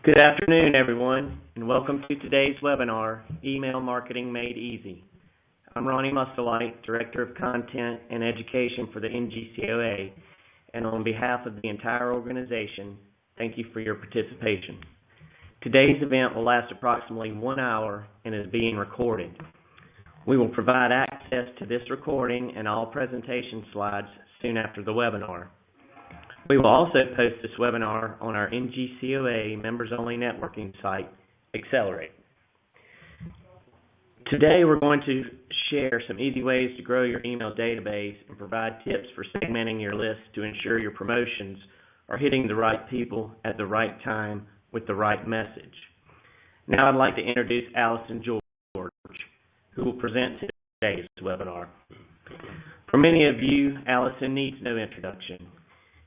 Good afternoon, everyone, and welcome to today's webinar, Email Marketing Made Easy. I'm Ronnie Musselite, Director of Content and Education for the NGCOA, and on behalf of the entire organization, thank you for your participation. Today's event will last approximately 1 hour and is being recorded. We will provide access to this recording and all presentation slides soon after the webinar. We will also post this webinar on our NGCOA members-only networking site, Accelerate. Today we're going to share some easy ways to grow your email database and provide tips for segmenting your list to ensure your promotions are hitting the right people at the right time with the right message. Now I'd like to introduce Allison George, who will present today's webinar. For many of you, Allison needs no introduction.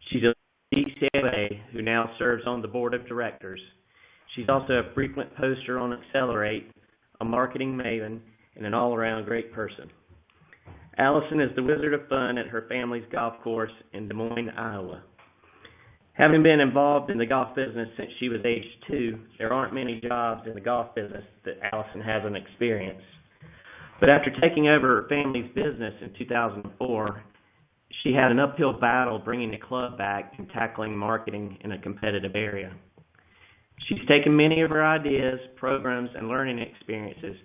She's a DCOA who now serves on the board of directors. She's also a frequent poster on Accelerate, a marketing maven, and an all-around great person. Allison is the wizard of fun at her family's golf course in Des Moines, Iowa. Having been involved in the golf business since she was age 2, there aren't many jobs in the golf business that Allison hasn't experienced. But after taking over her family's business in 2004, she had an uphill battle bringing the club back and tackling marketing in a competitive area. She's taken many of her ideas, programs, and learning experiences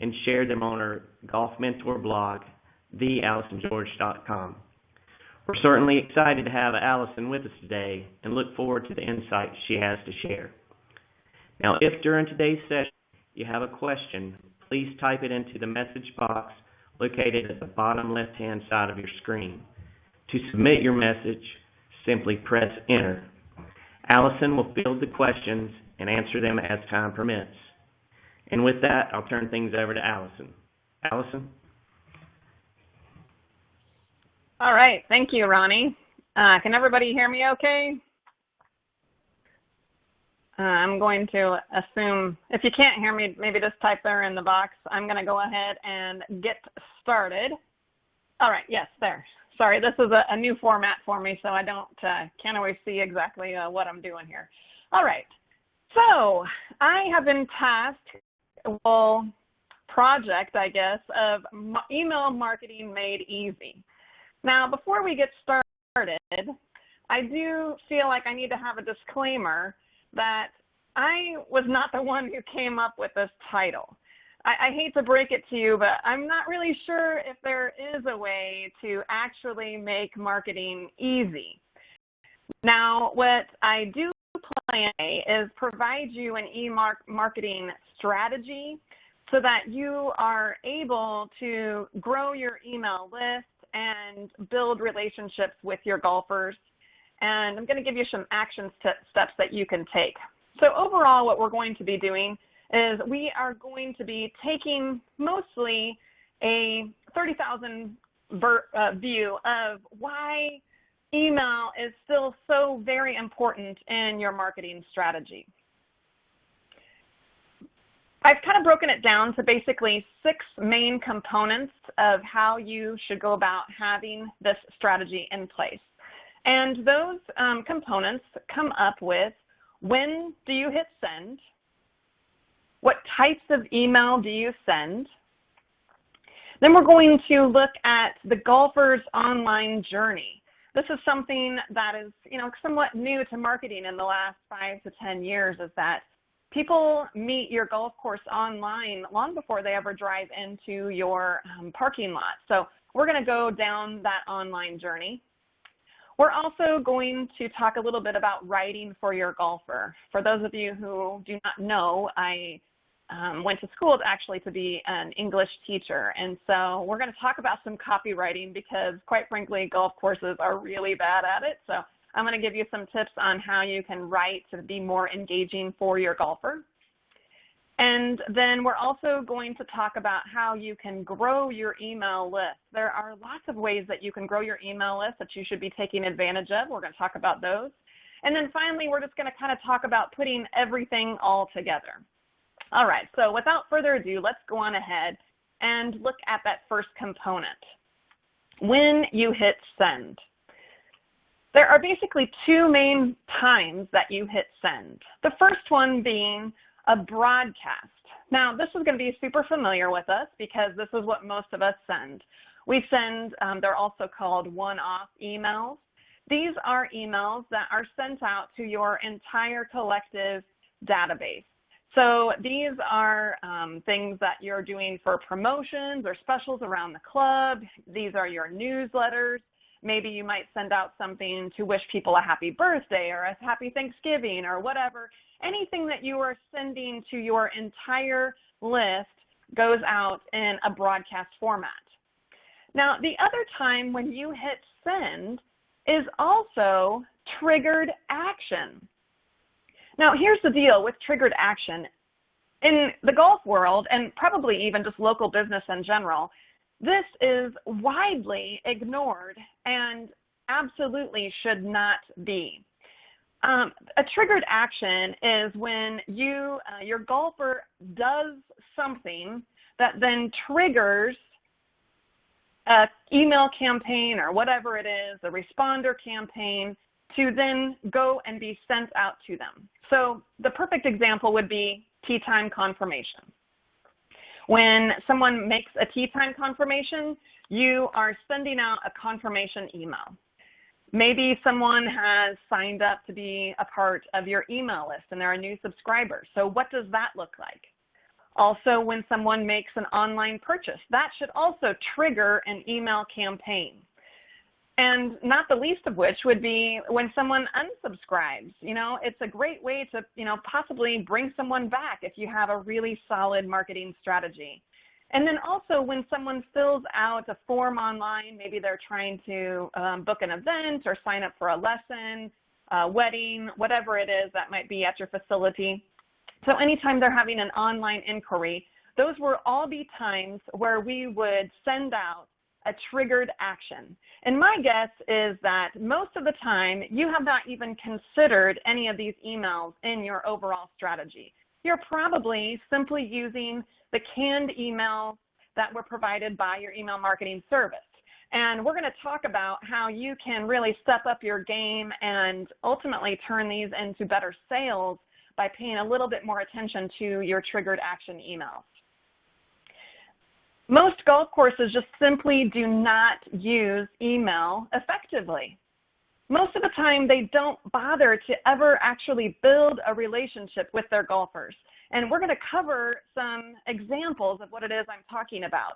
and shared them on her golf mentor blog, theallisongeorge.com. We're certainly excited to have Allison with us today and look forward to the insights she has to share. Now, if during today's session you have a question, please type it into the message box located at the bottom left-hand side of your screen. To submit your message, simply press Enter. Allison will field the questions and answer them as time permits. And with that, I'll turn things over to Allison. Allison? All right. Thank you, Ronnie. Can everybody hear me okay? I'm going to assume, if you can't hear me, maybe just type there in the box. I'm going to go ahead and get started. All right. Yes, there. Sorry, this is a new format for me, so I can't always see exactly what I'm doing here. All right, so I have been tasked with a project, I guess, of email marketing made easy. Now, before we get started, I do feel like I need to have a disclaimer that I was not the one who came up with this title. I hate to break it to you, but I'm not really sure if there is a way to actually make marketing easy. Now, what I do plan is provide you an marketing strategy so that you are able to grow your email list and build relationships with your golfers. And I'm going to give you some action steps that you can take. So overall, what we're going to be doing is we are going to be taking mostly a 30,000 view of why email is still so very important in your marketing strategy. I've kind of broken it down to basically 6 main components of how you should go about having this strategy in place. And those components come up with: when do you hit send? What types of email do you send? Then we're going to look at the golfer's online journey. This is something that is, somewhat new to marketing in the last 5 to 10 years, is that people meet your golf course online long before they ever drive into your parking lot. So we're going to go down that online journey. We're also going to talk a little bit about writing for your golfer. For those of you who do not know, I went to school actually to be an English teacher, and so we're going to talk about some copywriting because, quite frankly, golf courses are really bad at it. So I'm going to give you some tips on how you can write to be more engaging for your golfer. And then we're also going to talk about how you can grow your email list. There are lots of ways that you can grow your email list that you should be taking advantage of. We're going to talk about those. And then finally, we're just going to kind of talk about putting everything all together. All right, so without further ado, let's go on ahead and look at that first component. When you hit send. There are basically two main times that you hit send. The first one being a broadcast. Now, this is going to be super familiar with us because this is what most of us send. We send, they're also called one-off emails. These are emails that are sent out to your entire collective database. So these are things that you're doing for promotions or specials around the club. These are your newsletters. Maybe you might send out something to wish people a happy birthday or a happy Thanksgiving or whatever. Anything that you are sending to your entire list goes out in a broadcast format. Now, the other time when you hit send is also triggered action. Now, here's the deal with triggered action. In the golf world, and probably even just local business in general, this is widely ignored and absolutely should not be. A triggered action is when your golfer does something that then triggers an email campaign or whatever it is, a responder campaign, to then go and be sent out to them. So the perfect example would be tee time confirmation. When someone makes a tee time confirmation, you are sending out a confirmation email. Maybe someone has signed up to be a part of your email list and they're a new subscriber. So what does that look like? Also, when someone makes an online purchase, that should also trigger an email campaign. And not the least of which would be when someone unsubscribes. You know, it's a great way to, possibly bring someone back if you have a really solid marketing strategy. And then also when someone fills out a form online, maybe they're trying to book an event or sign up for a lesson, a wedding, whatever it is that might be at your facility. So anytime they're having an online inquiry, those will all be times where we would send out a triggered action. And my guess is that most of the time you have not even considered any of these emails in your overall strategy. You're probably simply using the canned emails that were provided by your email marketing service. And we're going to talk about how you can really step up your game and ultimately turn these into better sales by paying a little bit more attention to your triggered action emails. Most golf courses just simply do not use email effectively. Most of the time, they don't bother to ever actually build a relationship with their golfers. And we're going to cover some examples of what it is I'm talking about.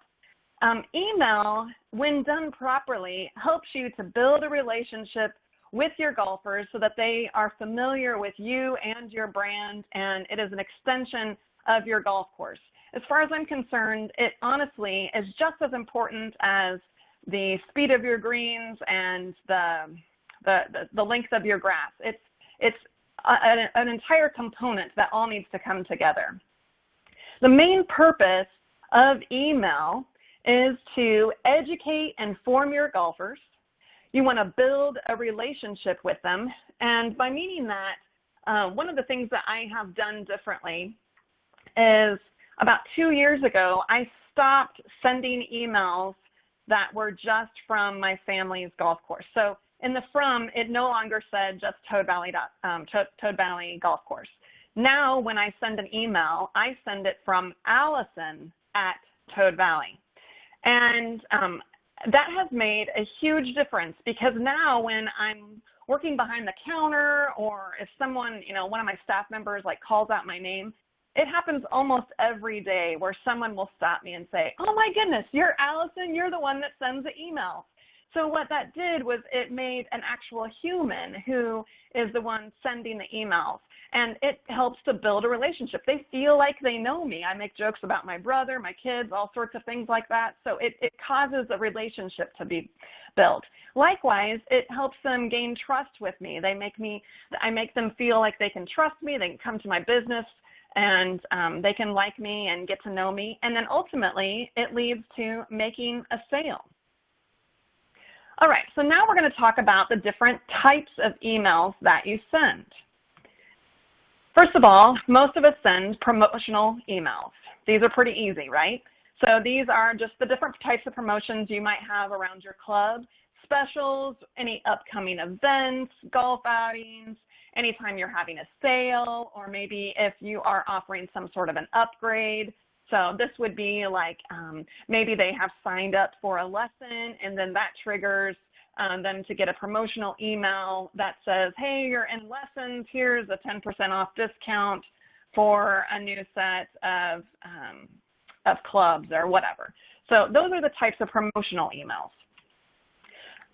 Email, when done properly, helps you to build a relationship with your golfers so that they are familiar with you and your brand, and it is an extension of your golf course. As far as I'm concerned, it honestly is just as important as the speed of your greens and the length of your grass. It's an entire component that all needs to come together. The main purpose of email is to educate and inform your golfers. You want to build a relationship with them. And by meaning that, one of the things that I have done differently is about 2 years ago, I stopped sending emails that were just from my family's golf course. So in the from, it no longer said just Toad Valley Golf Course. Now, when I send an email, I send it from Allison at Toad Valley. And that has made a huge difference because now when I'm working behind the counter or if someone, one of my staff members calls out my name, it happens almost every day where someone will stop me and say, oh my goodness, you're Allison, you're the one that sends the email. So what that did was it made an actual human who is the one sending the emails. And it helps to build a relationship. They feel like they know me. I make jokes about my brother, my kids, all sorts of things like that. So it causes a relationship to be built. Likewise, it helps them gain trust with me. I make them feel like they can trust me. They can come to my business and they can like me and get to know me. And then ultimately, it leads to making a sale. All right, so now we're going to talk about the different types of emails that you send. First of all, most of us send promotional emails. These are pretty easy, right? So these are just the different types of promotions you might have around your club. specials, any upcoming events, golf outings, anytime you're having a sale, or maybe if you are offering some sort of an upgrade. So this would be like maybe they have signed up for a lesson, and then that triggers them to get a promotional email that says, hey, you're in lessons, here's a 10% off discount for a new set of clubs or whatever. So those are the types of promotional emails.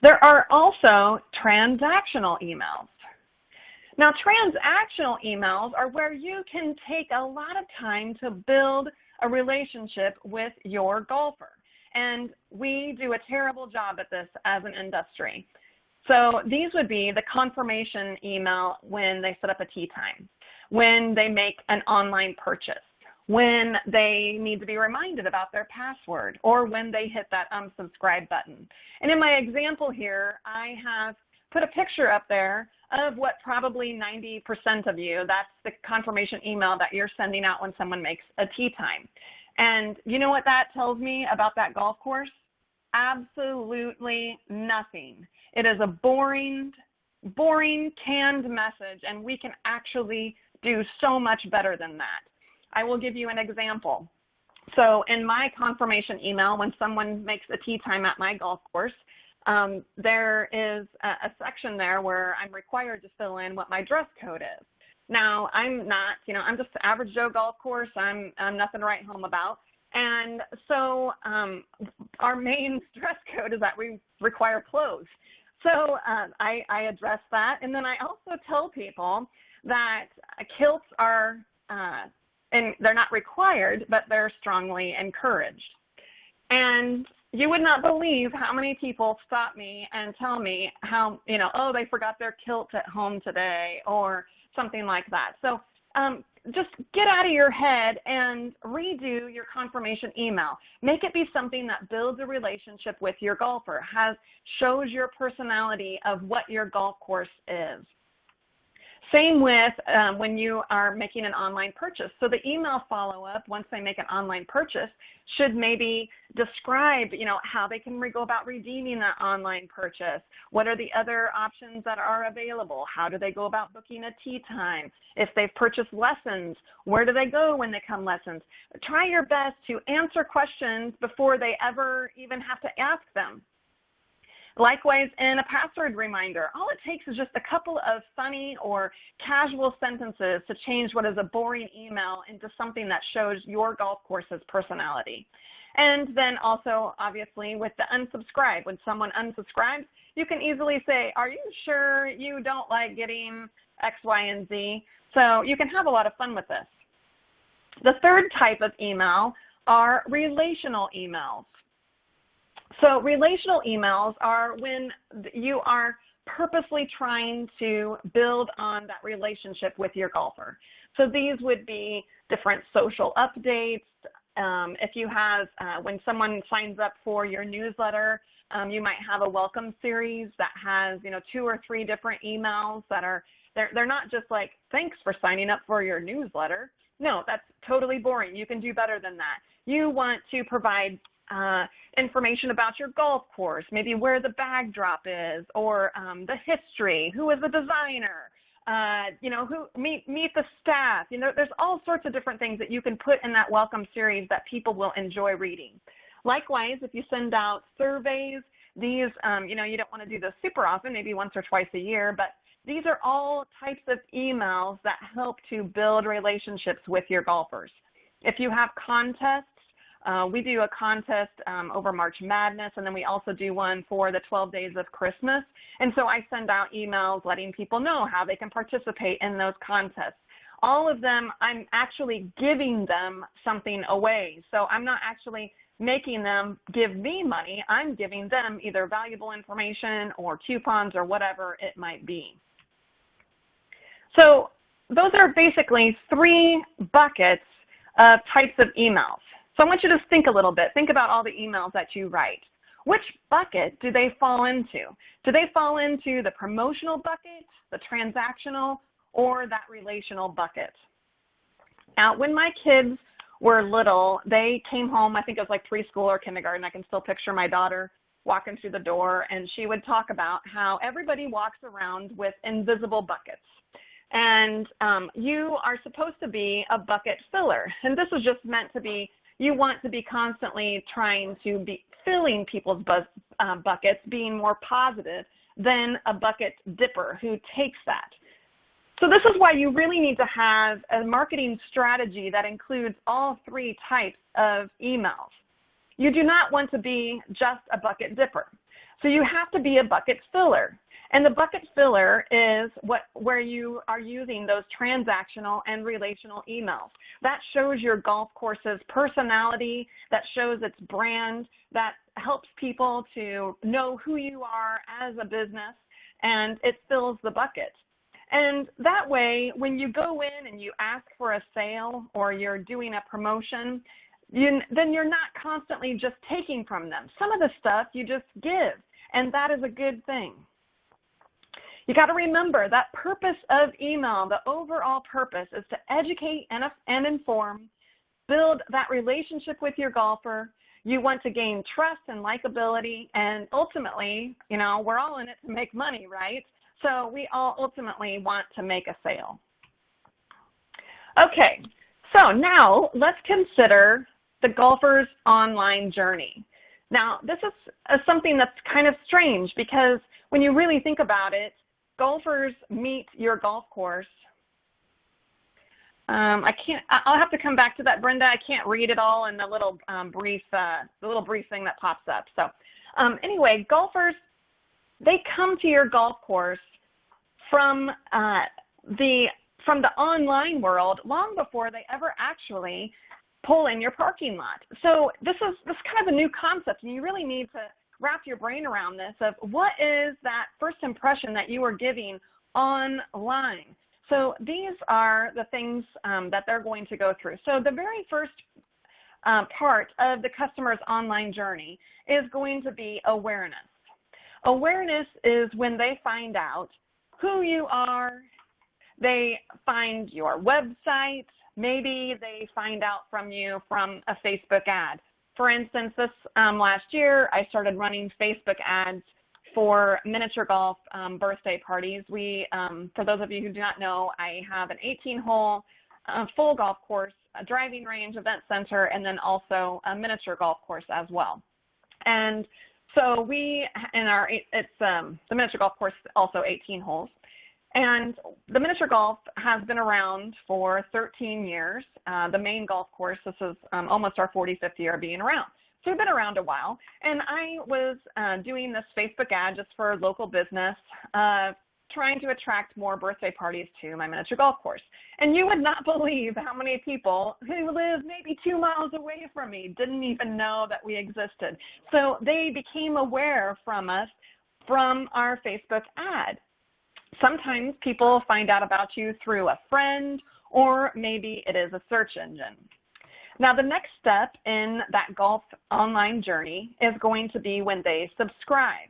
There are also transactional emails. Now, transactional emails are where you can take a lot of time to build a relationship with your golfer. And we do a terrible job at this as an industry. So these would be the confirmation email when they set up a tee time, when they make an online purchase, when they need to be reminded about their password, or when they hit that unsubscribe button. And in my example here, I have put a picture up there of what probably 90% of you, that's the confirmation email that you're sending out when someone makes a tee time. And you know what that tells me about that golf course? Absolutely nothing. It is a boring, canned message, and we can actually do so much better than that. I will give you an example. So in my confirmation email, when someone makes a tee time at my golf course, there is a section there where I'm required to fill in what my dress code is. Now, I'm not, I'm just an average Joe golf course. I'm nothing to write home about. And so our main dress code is that we require clothes. So I address that. And then I also tell people that kilts are, and they're not required, but they're strongly encouraged. And you would not believe how many people stop me and tell me how, oh, they forgot their kilt at home today or something like that. So just get out of your head and redo your confirmation email. Make it be something that builds a relationship with your golfer, shows your personality of what your golf course is. Same with when you are making an online purchase. So the email follow-up, once they make an online purchase, should maybe describe, how they can go about redeeming that online purchase. What are the other options that are available? How do they go about booking a tee time? If they've purchased lessons, where do they go when they come lessons? Try your best to answer questions before they ever even have to ask them. Likewise, in a password reminder, all it takes is just a couple of funny or casual sentences to change what is a boring email into something that shows your golf course's personality. And then also, obviously, with the unsubscribe, when someone unsubscribes, you can easily say, are you sure you don't like getting X, Y, and Z? So you can have a lot of fun with this. The third type of email are relational emails. So relational emails are when you are purposely trying to build on that relationship with your golfer. So these would be different social updates. If you have, when someone signs up for your newsletter, you might have a welcome series that has, 2 or 3 different emails that are, they're not just like, thanks for signing up for your newsletter. No, that's totally boring. You can do better than that. You want to provide information about your golf course, maybe where the bag drop is, or the history, who is the designer, who meet the staff. There's all sorts of different things that you can put in that welcome series that people will enjoy reading. Likewise, if you send out surveys, these, you don't want to do this super often, maybe once or twice a year, but these are all types of emails that help to build relationships with your golfers. If you have contests, we do a contest over March Madness, and then we also do one for the 12 days of Christmas. And so I send out emails letting people know how they can participate in those contests. All of them, I'm actually giving them something away. So I'm not actually making them give me money. I'm giving them either valuable information or coupons or whatever it might be. So those are basically 3 buckets of types of emails. So I want you to think a little bit. Think about all the emails that you write. Which bucket do they fall into? Do they fall into the promotional bucket, the transactional, or that relational bucket? Now, when my kids were little, they came home, I think it was like preschool or kindergarten. I can still picture my daughter walking through the door, and she would talk about how everybody walks around with invisible buckets. And you are supposed to be a bucket filler. And this is just meant to be, you want to be constantly trying to be filling people's buckets, being more positive than a bucket dipper who takes that. So this is why you really need to have a marketing strategy that includes all three types of emails. You do not want to be just a bucket dipper. So you have to be a bucket filler. And the bucket filler is where you are using those transactional and relational emails. That shows your golf course's personality, that shows its brand, that helps people to know who you are as a business, and it fills the bucket. And that way, when you go in and you ask for a sale or you're doing a promotion, then you're not constantly just taking from them. Some of the stuff you just give, and that is a good thing. You got to remember that purpose of email, the overall purpose is to educate and inform, build that relationship with your golfer. You want to gain trust and likability, and ultimately, we're all in it to make money, right? So we all ultimately want to make a sale. Okay, so now let's consider the golfer's online journey. Now, this is something that's kind of strange because when you really think about it, golfers meet your golf course. I'll have to come back to that, Brenda. I can't read it all in the little brief thing that pops up. So anyway, golfers, they come to your golf course from the online world long before they ever actually pull in your parking lot. So this is kind of a new concept, and you really need to wrap your brain around this of what is that first impression that you are giving online. So these are the things that they're going to go through. So the very first part of the customer's online journey is going to be awareness. Awareness is when they find out who you are, they find your website, maybe they find out from you from a Facebook ad. For instance, this last year, I started running Facebook ads for miniature golf birthday parties. For those of you who do not know, I have an 18-hole full golf course, a driving range, event center, and then also a miniature golf course as well. And so the miniature golf course is also 18 holes. And the miniature golf has been around for 13 years. The main golf course, this is almost our 45th year of being around. So we've been around a while. And I was doing this Facebook ad just for local business, trying to attract more birthday parties to my miniature golf course. And you would not believe how many people who live maybe 2 miles away from me didn't even know that we existed. So they became aware from us from our Facebook ad. Sometimes people find out about you through a friend, or maybe it is a search engine. Now, the next step in that golf online journey is going to be when they subscribe.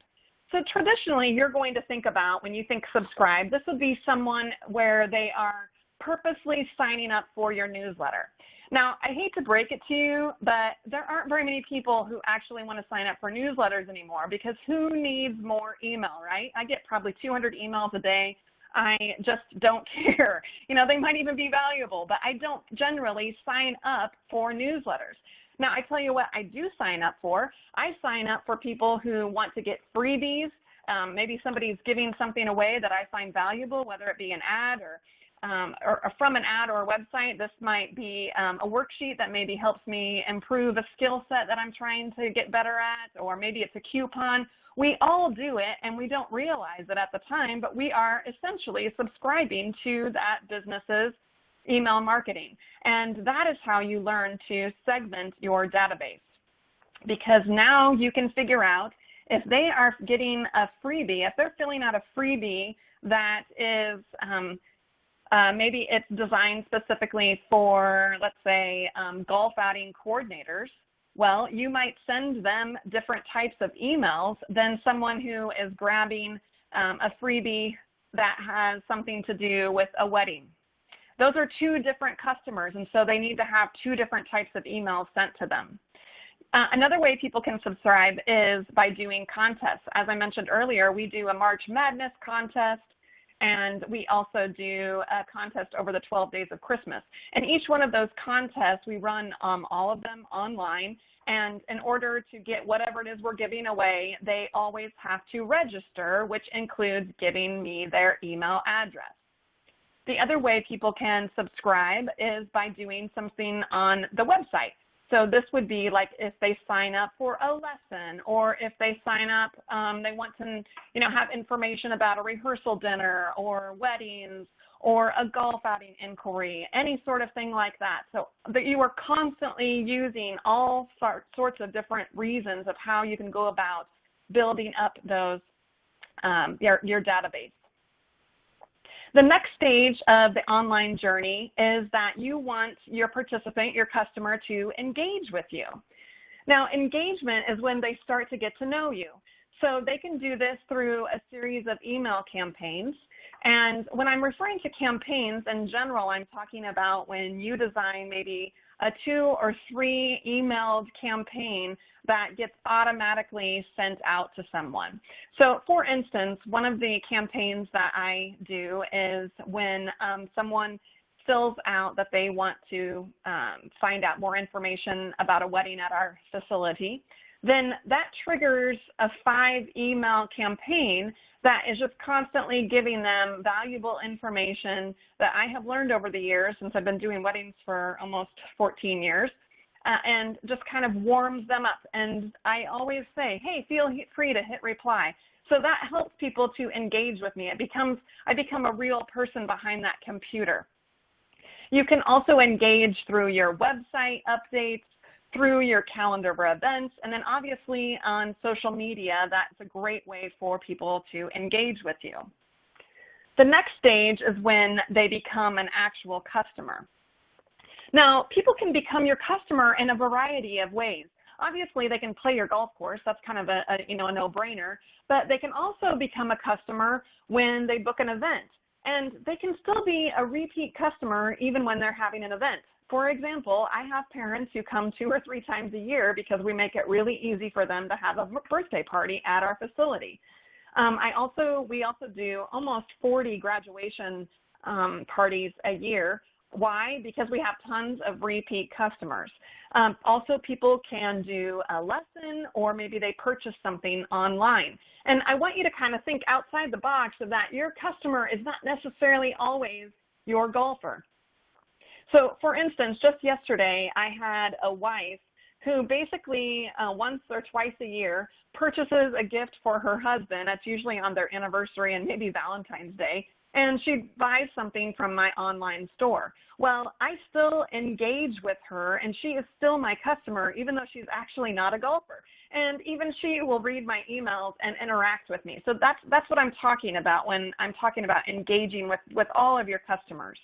So traditionally, you're going to think about, when you think subscribe, this would be someone where they are purposely signing up for your newsletter. Now, I hate to break it to you, but there aren't very many people who actually want to sign up for newsletters anymore, because who needs more email, right? I get probably 200 emails a day. I just don't care. They might even be valuable, but I don't generally sign up for newsletters. Now, I tell you what I do sign up for. I sign up for people who want to get freebies. Maybe somebody's giving something away that I find valuable, whether it be an ad or from an ad or a website. This might be a worksheet that maybe helps me improve a skill set that I'm trying to get better at, or maybe it's a coupon. We all do it, and we don't realize it at the time, but we are essentially subscribing to that business's email marketing. And that is how you learn to segment your database, because now you can figure out if they are getting a freebie, if they're filling out a freebie that is maybe it's designed specifically for, let's say, golf outing coordinators. Well, you might send them different types of emails than someone who is grabbing a freebie that has something to do with a wedding. Those are two different customers, and so they need to have two different types of emails sent to them. Another way people can subscribe is by doing contests. As I mentioned earlier, we do a March Madness contest, and we also do a contest over the 12 days of Christmas. And each one of those contests, we run all of them online. And in order to get whatever it is we're giving away, they always have to register, which includes giving me their email address. The other way people can subscribe is by doing something on the website. So this would be like if they sign up for a lesson, or if they sign up, they want to, have information about a rehearsal dinner or weddings or a golf outing inquiry, any sort of thing like that. So that you are constantly using all sorts of different reasons of how you can go about building up those your database. The next stage of the online journey is that you want your participant, your customer, to engage with you. Now, engagement is when they start to get to know you. So they can do this through a series of email campaigns. And when I'm referring to campaigns in general, I'm talking about when you design maybe a 2 or 3 emailed campaign that gets automatically sent out to someone. So for instance, one of the campaigns that I do is when someone fills out that they want to find out more information about a wedding at our facility, then that triggers a 5-email campaign that is just constantly giving them valuable information that I have learned over the years since I've been doing weddings for almost 14 years, and just kind of warms them up. And I always say, hey, feel free to hit reply. So that helps people to engage with me. I become a real person behind that computer. You can also engage through your website updates, through your calendar for events, and then obviously on social media. That's a great way for people to engage with you. The next stage is when they become an actual customer. Now, people can become your customer in a variety of ways. Obviously, they can play your golf course. That's kind of a no-brainer. But they can also become a customer when they book an event. And they can still be a repeat customer even when they're having an event. For example, I have parents who come 2 or 3 times a year because we make it really easy for them to have a birthday party at our facility. We also do almost 40 graduation parties a year. Why? Because we have tons of repeat customers. Also, people can do a lesson, or maybe they purchase something online. And I want you to kind of think outside the box of that your customer is not necessarily always your golfer. So, for instance, just yesterday, I had a wife who basically once or twice a year purchases a gift for her husband. That's usually on their anniversary and maybe Valentine's Day, and she buys something from my online store. Well, I still engage with her, and she is still my customer, even though she's actually not a golfer. And even she will read my emails and interact with me. So that's what I'm talking about when I'm talking about engaging with all of your customers.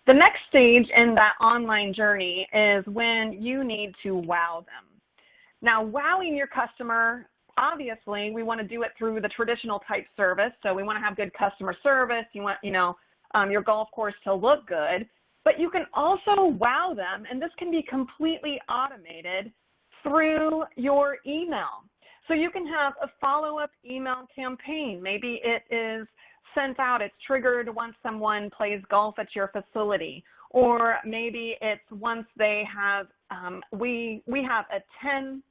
The next stage in that online journey is when you need to wow them. Now, wowing your customer, obviously, we want to do it through the traditional type service. So we want to have good customer service. You want, your golf course to look good. But you can also wow them, and this can be completely automated through your email. So you can have a follow-up email campaign. Maybe it is sent out, it's triggered once someone plays golf at your facility, or maybe it's once they have, we have a 10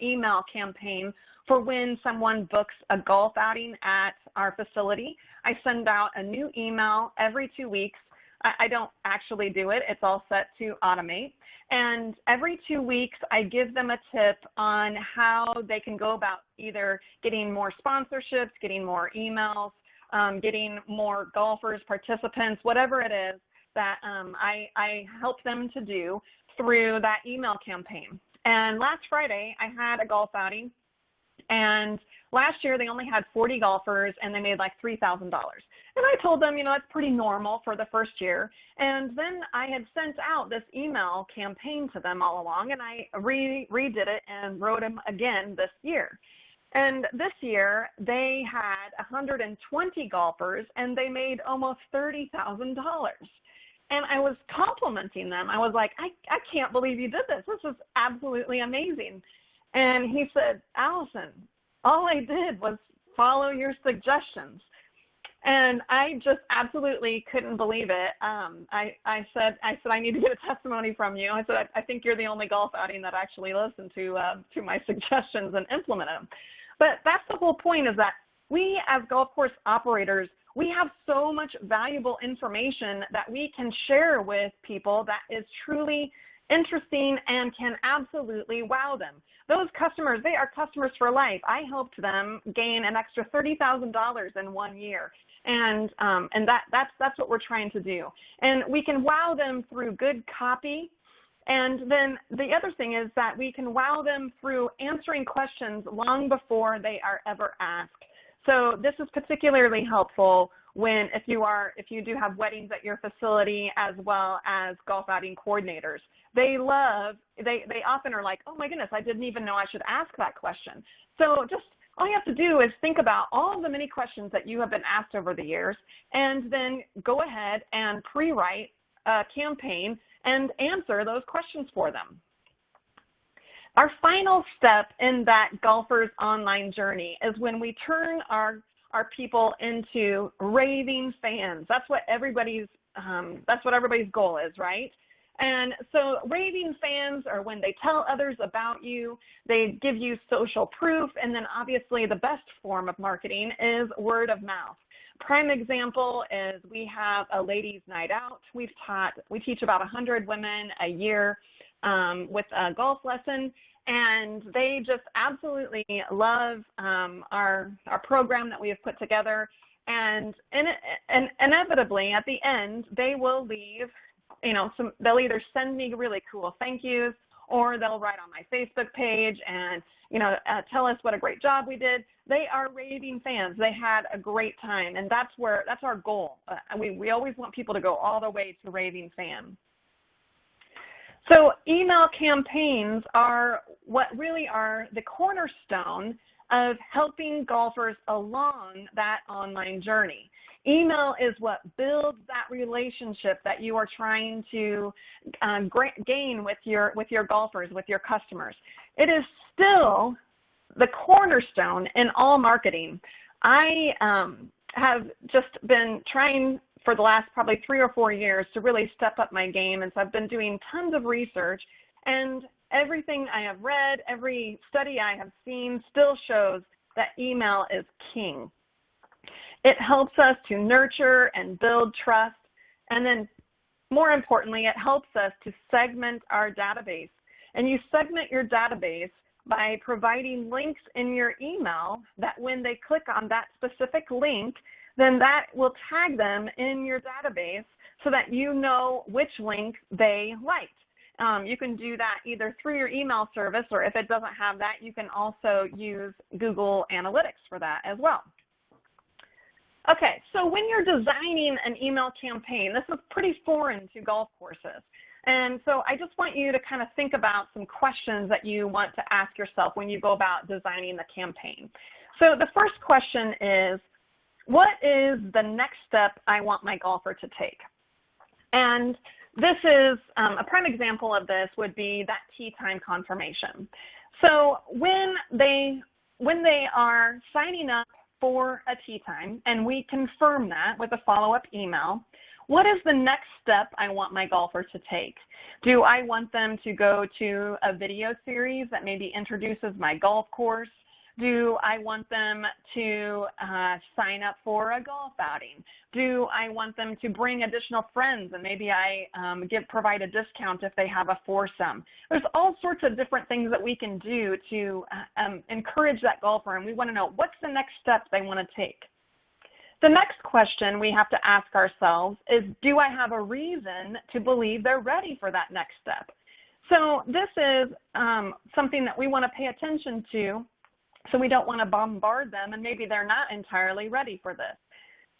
email campaign for when someone books a golf outing at our facility. I send out a new email every 2 weeks. I don't actually do it. It's all set to automate. And every 2 weeks, I give them a tip on how they can go about either getting more sponsorships, getting more emails, getting more golfers, participants, whatever it is that I help them to do through that email campaign. And last Friday, I had a golf outing. And last year, they only had 40 golfers, and they made like $3,000. And I told them, that's pretty normal for the first year. And then I had sent out this email campaign to them all along, and I redid it and wrote them again this year. And this year, they had 120 golfers, and they made almost $30,000. And I was complimenting them. I was like, I can't believe you did this. This is absolutely amazing. And he said, Allison, all I did was follow your suggestions. And I just absolutely couldn't believe it. I said I need to get a testimony from you. I said I think you're the only golf outing that actually listened to my suggestions and implemented them. But that's the whole point, is that we as golf course operators, we have so much valuable information that we can share with people that is truly interesting and can absolutely wow them. Those customers, they are customers for life. I helped them gain an extra $30,000 in 1 year. And that's what we're trying to do. And we can wow them through good copy. And then the other thing is that we can wow them through answering questions long before they are ever asked. So this is particularly helpful when if you do have weddings at your facility, as well as golf outing coordinators. They often are like, oh my goodness, I didn't even know I should ask that question. So just all you have to do is think about all the many questions that you have been asked over the years, and then go ahead and pre-write a campaign and answer those questions for them. Our final step in that golfer's online journey is when we turn our people into raving fans. That's what everybody's goal is, right? And so raving fans are when they tell others about you, they give you social proof, and then obviously the best form of marketing is word of mouth. Prime example is we have a ladies' night out. We teach about 100 women a year with a golf lesson, and they just absolutely love our program that we have put together. And inevitably, at the end, they will leave. They'll either send me really cool thank yous, or they'll write on my Facebook page and, tell us what a great job we did. They are raving fans. They had a great time, and that's our goal. We always want people to go all the way to raving fan. So email campaigns are what really are the cornerstone of helping golfers along that online journey. Email is what builds that relationship that you are trying to gain with your golfers, with your customers. It is still the cornerstone in all marketing. I have just been trying for the last probably 3 or 4 years to really step up my game, and so I've been doing tons of research, and everything I have read, every study I have seen still shows that email is king. It helps us to nurture and build trust, and then more importantly, it helps us to segment our database. And you segment your database by providing links in your email that when they click on that specific link, then that will tag them in your database so that you know which link they liked. You can do that either through your email service, or if it doesn't have that, you can also use Google Analytics for that as well. Okay, so when you're designing an email campaign, this is pretty foreign to golf courses. And so I just want you to kind of think about some questions that you want to ask yourself when you go about designing the campaign. So the first question is, what is the next step I want my golfer to take? And this is a prime example of this would be that tee time confirmation. So when they are signing up for a tee time, and we confirm that with a follow-up email, what is the next step I want my golfer to take? Do I want them to go to a video series that maybe introduces my golf course? Do I want them to sign up for a golf outing? Do I want them to bring additional friends, and maybe I provide a discount if they have a foursome? There's all sorts of different things that we can do to encourage that golfer, and we want to know what's the next step they want to take. The next question we have to ask ourselves is, do I have a reason to believe they're ready for that next step? So this is something that we want to pay attention to. So we don't want to bombard them, and maybe they're not entirely ready for this.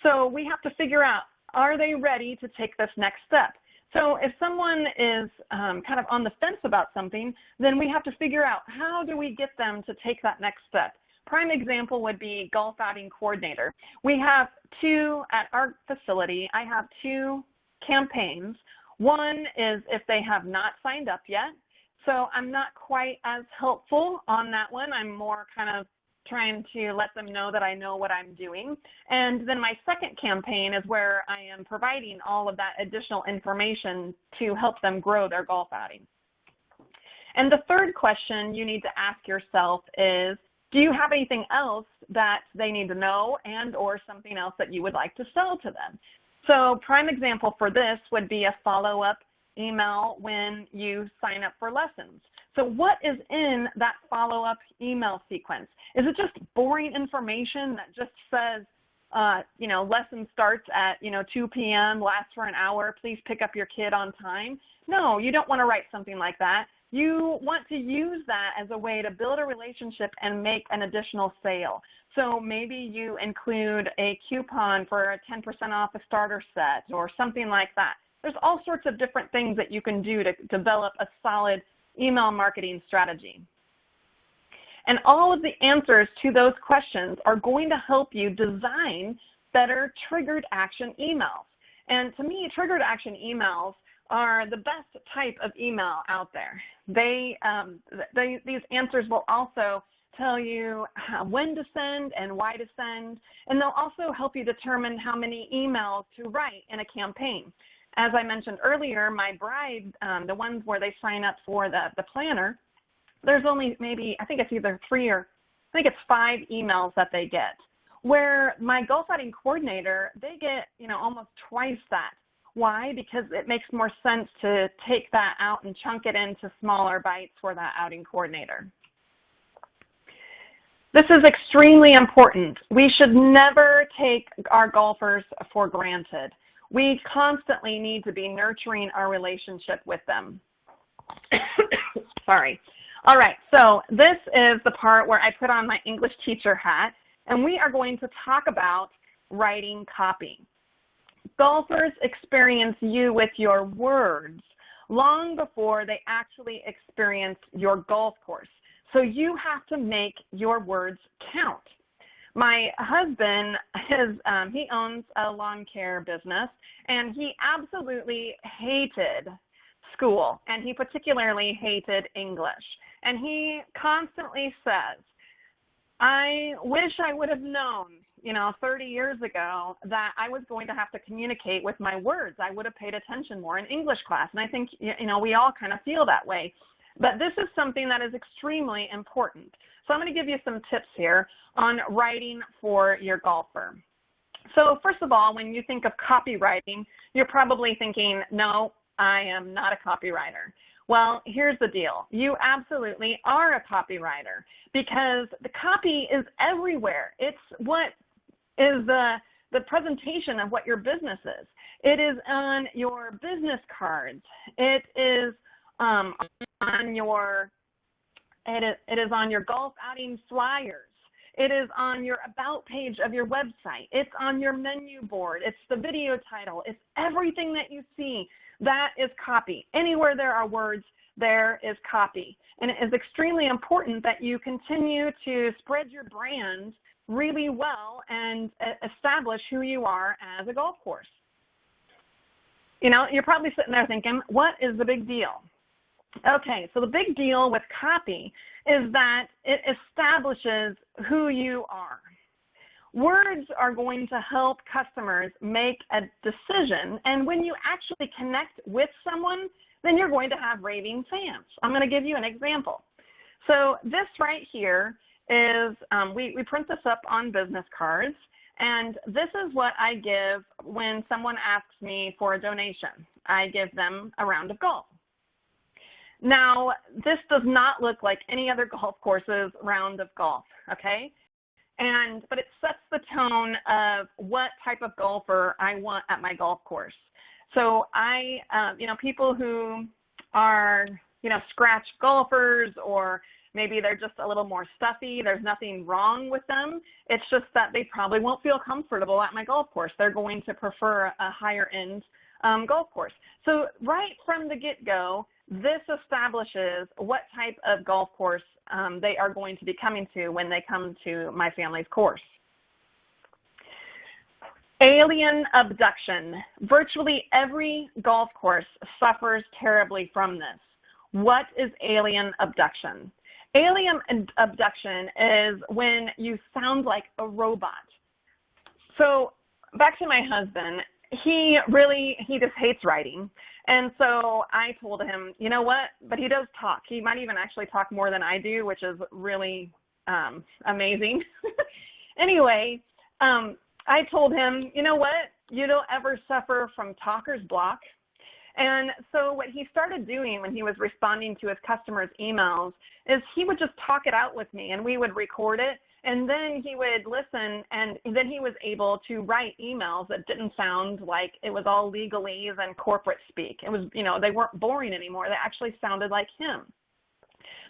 So we have to figure out, are they ready to take this next step? So if someone is kind of on the fence about something, then we have to figure out, how do we get them to take that next step? Prime example would be golf outing coordinator. We have 2 at our facility. I have 2 campaigns. One is if they have not signed up yet. So I'm not quite as helpful on that one. I'm more kind of trying to let them know that I know what I'm doing. And then my second campaign is where I am providing all of that additional information to help them grow their golf outing. And the third question you need to ask yourself is, do you have anything else that they need to know and or something else that you would like to sell to them? So prime example for this would be a follow-up email when you sign up for lessons. So what is in that follow-up email sequence? Is it just boring information that just says, lesson starts at, 2 p.m., lasts for an hour, please pick up your kid on time? No, you don't want to write something like that. You want to use that as a way to build a relationship and make an additional sale. So maybe you include a coupon for a 10% off a starter set or something like that. There's all sorts of different things that you can do to develop a solid email marketing strategy. And all of the answers to those questions are going to help you design better triggered action emails. And to me, triggered action emails are the best type of email out there. These answers will also tell you when to send and why to send, and they'll also help you determine how many emails to write in a campaign. As I mentioned earlier, my bride, the ones where they sign up for the planner, there's only maybe, I think it's either 5 emails that they get. Where my golf outing coordinator, they get, almost twice that. Why? Because it makes more sense to take that out and chunk it into smaller bites for that outing coordinator. This is extremely important. We should never take our golfers for granted. We constantly need to be nurturing our relationship with them. Sorry. All right, so this is the part where I put on my English teacher hat, and we are going to talk about writing copy. Golfers experience you with your words long before they actually experience your golf course. So you have to make your words count. My husband, he owns a lawn care business, and he absolutely hated school, and he particularly hated English. And he constantly says, I wish I would have known, 30 years ago that I was going to have to communicate with my words. I would have paid attention more in English class. And I think, we all kind of feel that way. But this is something that is extremely important. So I'm going to give you some tips here on writing for your golfer. So first of all, when you think of copywriting, you're probably thinking, no, I am not a copywriter. Well, here's the deal. You absolutely are a copywriter because the copy is everywhere. It's what is the presentation of what your business is. It is on your business cards. It is on your golf outing flyers. It is on your about page of your website. It's on your menu board. It's the video title. It's everything that you see. That is copy. Anywhere there are words, there is copy. And it is extremely important that you continue to spread your brand really well and establish who you are as a golf course. You're probably sitting there thinking, what is the big deal? Okay, so the big deal with copy is that it establishes who you are. Words are going to help customers make a decision, and when you actually connect with someone, then you're going to have raving fans. I'm going to give you an example. So this right here is, we print this up on business cards, and this is what I give when someone asks me for a donation. I give them a round of golf. Now, this does not look like any other golf course's round of golf, okay? But it sets the tone of what type of golfer I want at my golf course. So people who are, scratch golfers, or maybe they're just a little more stuffy, there's nothing wrong with them. It's just that they probably won't feel comfortable at my golf course. They're going to prefer a higher end golf course. So right from the get-go, this establishes what type of golf course they are going to be coming to when they come to my family's course. Alien abduction. Virtually every golf course suffers terribly from this. What is alien abduction? Alien abduction is when you sound like a robot. So back to my husband, he just hates writing. And so I told him, you know what, but he does talk. He might even actually talk more than I do, which is really amazing. Anyway, I told him, you know what, you don't ever suffer from talker's block. And so what he started doing when he was responding to his customers' emails is he would just talk it out with me, and we would record it, and then he would listen, and then he was able to write emails that didn't sound like it was all legalese and corporate speak. It was, they weren't boring anymore. They actually sounded like him.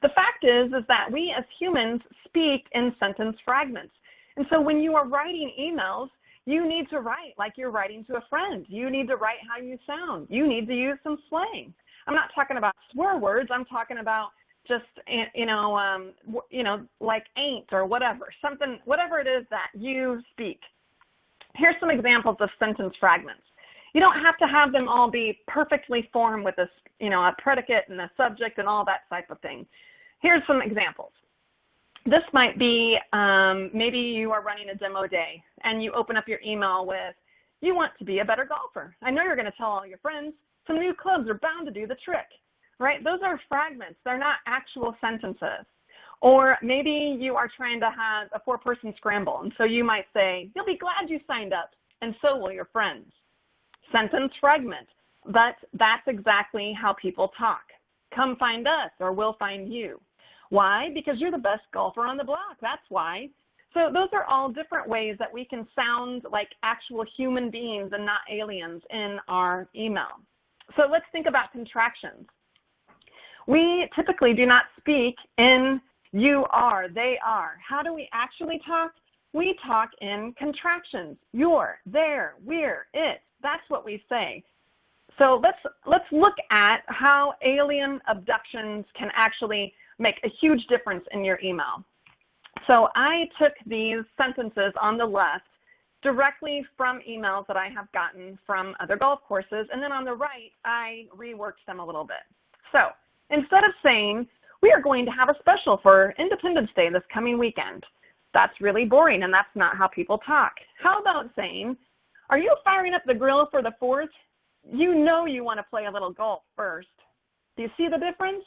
The fact is that we as humans speak in sentence fragments. And so when you are writing emails, you need to write like you're writing to a friend. You need to write how you sound. You need to use some slang. I'm not talking about swear words. I'm talking about just, like ain't or whatever, something, whatever it is that you speak. Here's some examples of sentence fragments. You don't have to have them all be perfectly formed with a predicate and a subject and all that type of thing. Here's some examples. This might be, maybe you are running a demo day and you open up your email with, you want to be a better golfer. I know you're going to tell all your friends, some new clubs are bound to do the trick, right? Those are fragments. They're not actual sentences. Or maybe you are trying to have a 4-person scramble, and so you might say, you'll be glad you signed up, and so will your friends. Sentence fragment, but that's exactly how people talk. Come find us, or we'll find you. Why? Because you're the best golfer on the block. That's why. So those are all different ways that we can sound like actual human beings and not aliens in our email. So let's think about contractions. We typically do not speak in you are, they are. How do we actually talk? We talk in contractions. You're, there, we're, it. That's what we say. So let's look at how alien abductions can actually make a huge difference in your email. So I took these sentences on the left directly from emails that I have gotten from other golf courses, and then on the right, I reworked them a little bit. So instead of saying, we are going to have a special for Independence Day this coming weekend, that's really boring, and that's not how people talk. How about saying, are you firing up the grill for the 4th? You know you want to play a little golf first. Do you see the difference?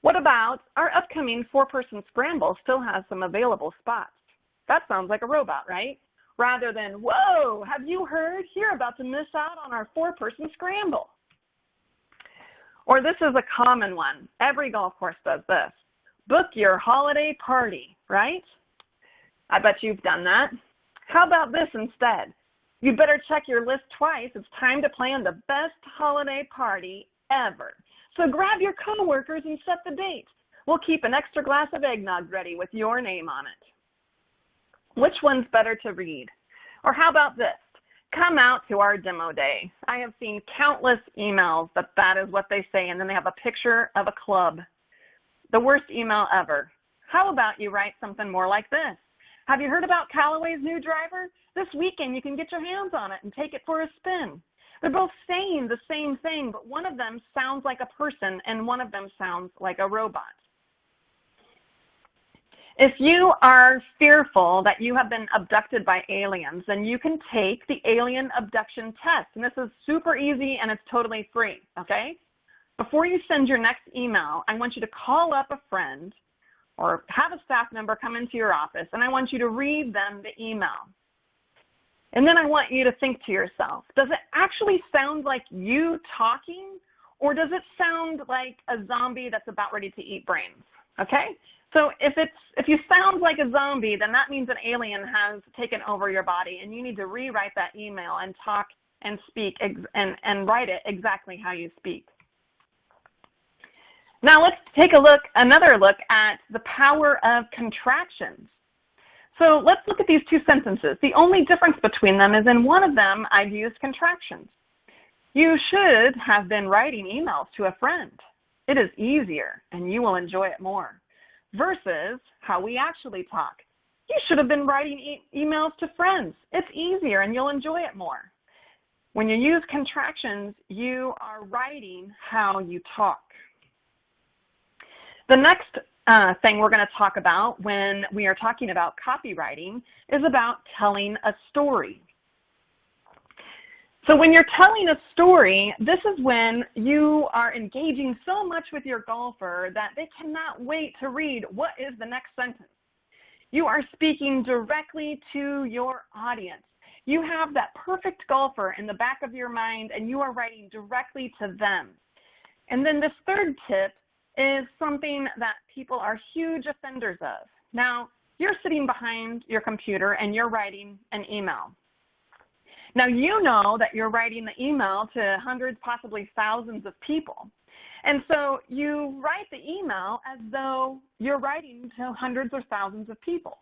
What about our upcoming 4-person scramble still has some available spots? That sounds like a robot, right? Rather than, whoa, have you heard? You're about to miss out on our 4-person scramble. Or this is a common one. Every golf course does this. Book your holiday party, right? I bet you've done that. How about this instead? You better check your list twice. It's time to plan the best holiday party ever. So grab your coworkers and set the date. We'll keep an extra glass of eggnog ready with your name on it. Which one's better to read? Or how about this? Come out to our demo day. I have seen countless emails that is what they say, and then they have a picture of a club. The worst email ever. How about you write something more like this? Have you heard about Callaway's new driver? This weekend you can get your hands on it and take it for a spin. They're both saying the same thing, but one of them sounds like a person and one of them sounds like a robot. If you are fearful that you have been abducted by aliens, then you can take the alien abduction test. And this is super easy and it's totally free, okay? Before you send your next email, I want you to call up a friend or have a staff member come into your office, and I want you to read them the email. And then I want you to think to yourself, does it actually sound like you talking, or does it sound like a zombie that's about ready to eat brains, okay? So if you sound like a zombie, then that means an alien has taken over your body, and you need to rewrite that email and talk and speak and write it exactly how you speak. Now let's take another look at the power of contractions. So let's look at these two sentences. The only difference between them is in one of them, I've used contractions. You should have been writing emails to a friend. It is easier, and you will enjoy it more. Versus how we actually talk. You should have been writing emails to friends. It's easier and you'll enjoy it more. When you use contractions, you are writing how you talk. The next thing we're going to talk about when we are talking about copywriting is about telling a story. So when you're telling a story, this is when you are engaging so much with your golfer that they cannot wait to read what is the next sentence. You are speaking directly to your audience. You have that perfect golfer in the back of your mind, and you are writing directly to them. And then this third tip is something that people are huge offenders of. Now, you're sitting behind your computer and you're writing an email. Now, you know that you're writing the email to hundreds, possibly thousands of people. And so you write the email as though you're writing to hundreds or thousands of people.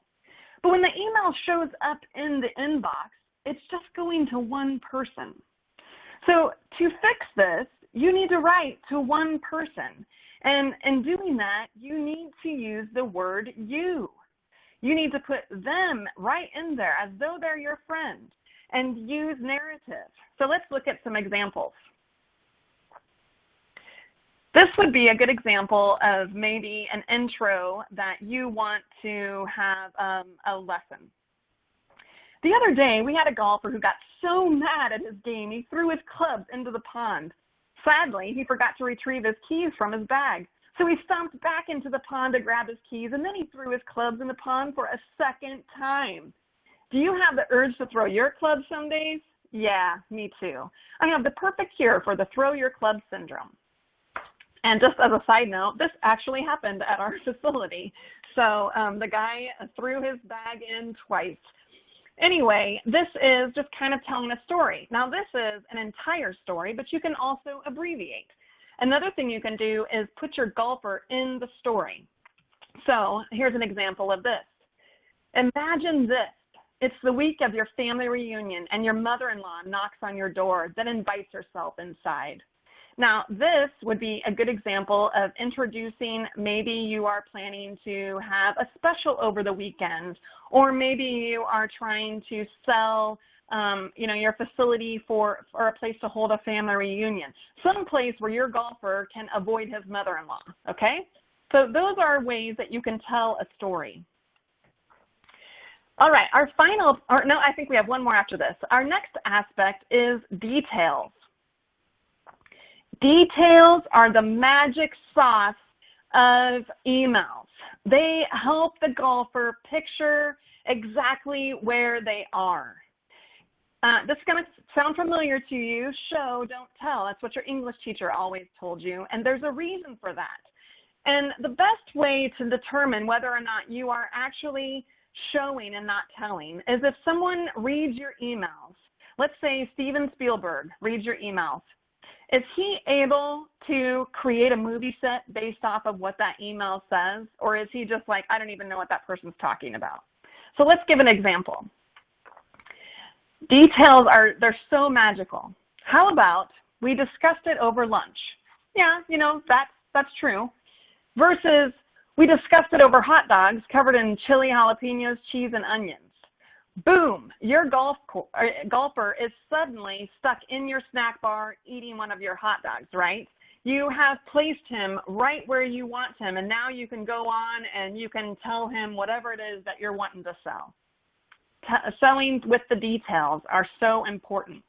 But when the email shows up in the inbox, it's just going to one person. So to fix this, you need to write to one person. And in doing that, you need to use the word you. You need to put them right in there as though they're your friend and use narrative. So let's look at some examples. This would be a good example of maybe an intro that you want to have a lesson. The other day, we had a golfer who got so mad at his game, he threw his clubs into the pond. Sadly, he forgot to retrieve his keys from his bag. So he stomped back into the pond to grab his keys, and then he threw his clubs in the pond for a second time. Do you have the urge to throw your clubs some days? Yeah, me too. I have the perfect cure for the throw your club syndrome. And just as a side note, this actually happened at our facility. So the guy threw his bag in twice. Anyway, this is just kind of telling a story. Now, this is an entire story, but you can also abbreviate. Another thing you can do is put your golfer in the story. So here's an example of this. Imagine this. It's the week of your family reunion, and your mother-in-law knocks on your door, then invites herself inside. Now, this would be a good example of introducing, maybe you are planning to have a special over the weekend, or maybe you are trying to sell, your facility for a place to hold a family reunion, some place where your golfer can avoid his mother-in-law, okay? So those are ways that you can tell a story. All right, I think we have one more after this. Our next aspect is details. Details are the magic sauce of emails. They help the golfer picture exactly where they are. This is going to sound familiar to you. Show, don't tell. That's what your English teacher always told you, and there's a reason for that. And the best way to determine whether or not you are actually showing and not telling is if someone reads your emails. Let's say Steven Spielberg reads your emails. Is he able to create a movie set based off of what that email says, or is he just like, I don't even know what that person's talking about? So let's give an example. Details they're so magical. How about we discussed it over lunch? Yeah, that's true. Versus we discussed it over hot dogs covered in chili, jalapenos, cheese, and onions. Boom, your golfer is suddenly stuck in your snack bar eating one of your hot dogs, right? You have placed him right where you want him, and now you can go on and you can tell him whatever it is that you're wanting to sell. Selling with the details are so important.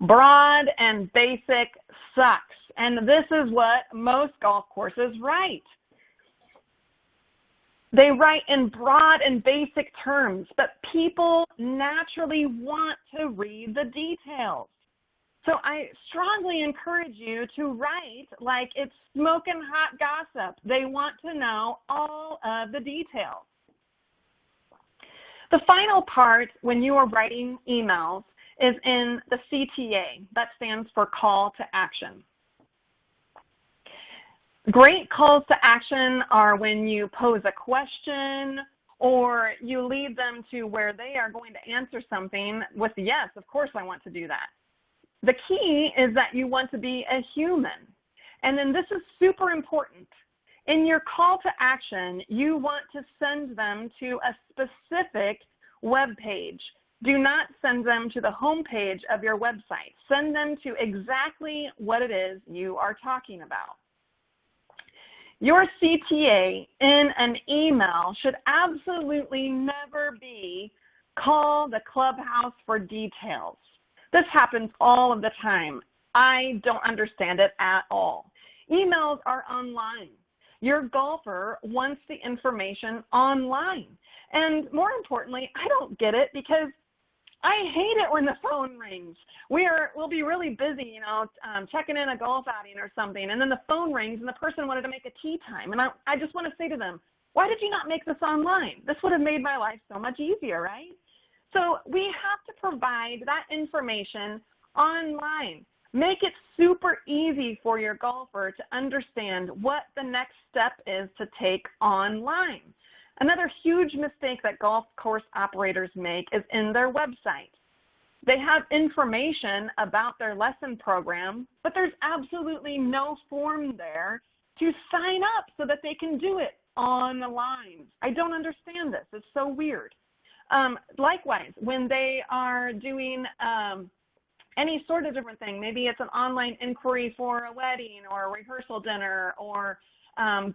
Broad and basic sucks, and this is what most golf courses write. They write in broad and basic terms, but people naturally want to read the details. So I strongly encourage you to write like it's smoking hot gossip. They want to know all of the details. The final part when you are writing emails is in the CTA. That stands for call to action. Great calls to action are when you pose a question or you lead them to where they are going to answer something with yes, of course I want to do that. The key is that you want to be a human. And then this is super important. In your call to action, you want to send them to a specific web page. Do not send them to the home page of your website. Send them to exactly what it is you are talking about. Your CTA in an email should absolutely never be call the clubhouse for details. This happens all of the time. I don't understand it at all. Emails are online. Your golfer wants the information online. And more importantly, I don't get it because I hate it when the phone rings. We'll be really busy, checking in a golf outing or something, and then the phone rings and the person wanted to make a tee time. And I just want to say to them, why did you not make this online? This would have made my life so much easier, right? So we have to provide that information online. Make it super easy for your golfer to understand what the next step is to take online. Another huge mistake that golf course operators make is in their website. They have information about their lesson program, but there's absolutely no form there to sign up so that they can do it online. I don't understand this. It's so weird. Likewise, when they are doing any sort of different thing, maybe it's an online inquiry for a wedding or a rehearsal dinner or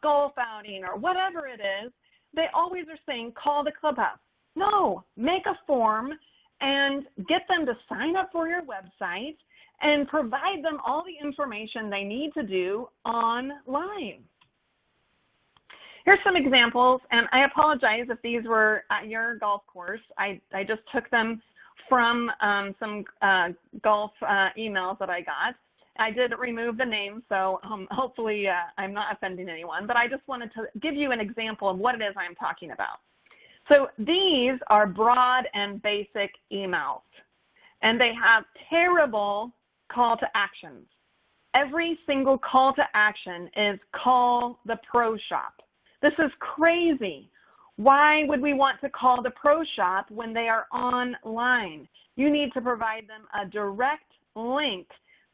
golf outing or whatever it is, they always are saying, call the clubhouse. No, make a form and get them to sign up for your website and provide them all the information they need to do online. Here's some examples, and I apologize if these were at your golf course. I just took them from some golf emails that I got. I did remove the name, so hopefully I'm not offending anyone, but I just wanted to give you an example of what it is I'm talking about. So these are broad and basic emails, and they have terrible call to actions. Every single call to action is call the pro shop. This is crazy. Why would we want to call the pro shop when they are online? You need to provide them a direct link